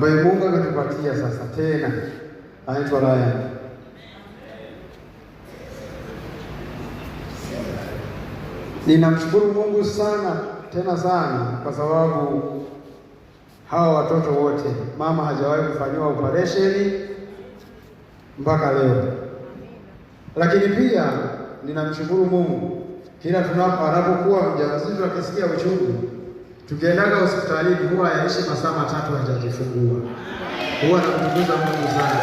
ambaye Mungu ametupatia sasa tena, anaitwa Ryan. Ninamshukuru Mungu sana tena sana kwa sababu hawa watoto wote mama hajawahi kufanyiwa operation mpaka leo. Lakini pia ninamshukuru Mungu kila anapokuwa mjamzito akisikia uchungu, tukiendaga hospitalini huwa yaishi masaa 3 hajajifungua. Huwa namtukuza Mungu sana.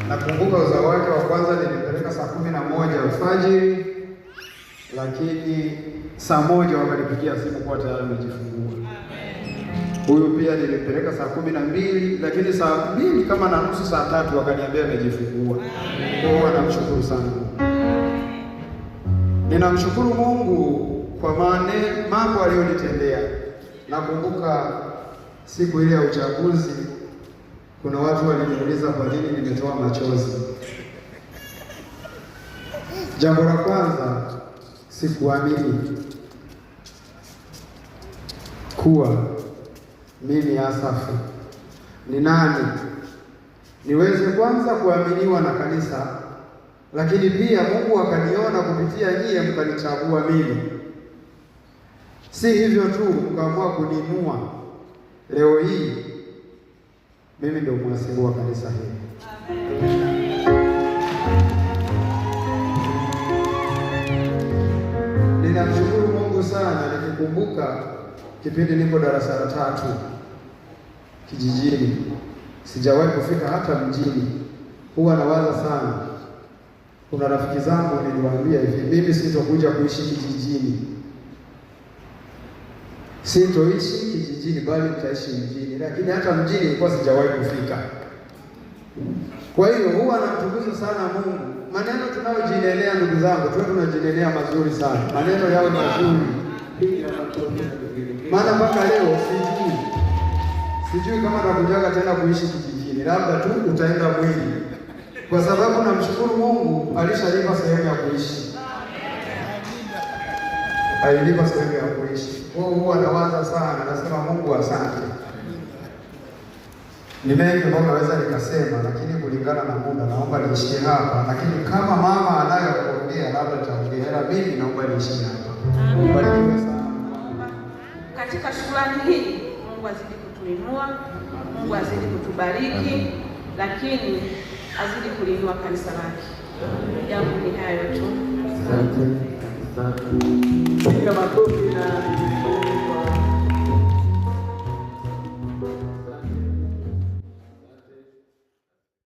Nakumbuka uzao wake wa kwanza nilipeleka saa 11 alfajiri, lakini saa 1 wakanipigia simu kwa tayari amejifungua. Huyu pia nilipeleka saa 12, lakini saa 2 kama na nusu, saa 3 wakaniambia amejifungua. Huwa namshukuru sana. Ninamshukuru Mungu kwa mambo aliyonitendea. Nakumbuka siku ile ya uchaguzi, kuna watu waliniuliza kwa nini nimetoa machozi. Jambo la kwanza, sikuamini kuwa mimi Asafu ni nani niweze kwanza kuaminiwa na kanisa, lakini pia Mungu akaniona kupitia nyie mkanichagua mimi. Si hivyo tu, mkaamua kuninua. Leo hii mimi ndio mwasibu wa kanisa hili. Ninamshukuru Mungu sana nikikumbuka kipindi niko darasa la 3 kijijini. Sijawahi kufika hata mjini. Huwa nawaza sana. Kuna rafiki zangu niliwaambia hivi, mimi sitokuja kuishi kijijini. Sitoishi kijijini bali nitaishi mjini, lakini hata mjini nilikuwa sijawahi kufika. Kwa hiyo huwa namtukuza sana Mungu. Maneno tunayojinenea ndugu zangu, tuwe tunajinenea mazuri sana. Maneno yawe mazuri. Maana mpaka leo sijui kama nakujaga tena kuishi kijijini. Labda tu utaenda mwili. Kwa sababu namshukuru Mungu alishalipa sehemu ya kuishi. Alilipa sehemu ya kuishi. Huwa nawaza sana, nasema Mungu asante. Ni mengi ambayo naweza nikasema, lakini kulingana na muda naomba niishie hapa. Lakini kama mama anayo kuongea labda taongea, ila mimi naomba niishie hapa. Mbarikiwe sana. Katika shukrani hii Mungu azidi kutuinua, Mungu azidi kutubariki, lakini azidi kuliinua kanisa lake. Yangu ni hayo tu. Asante. Piga makofi na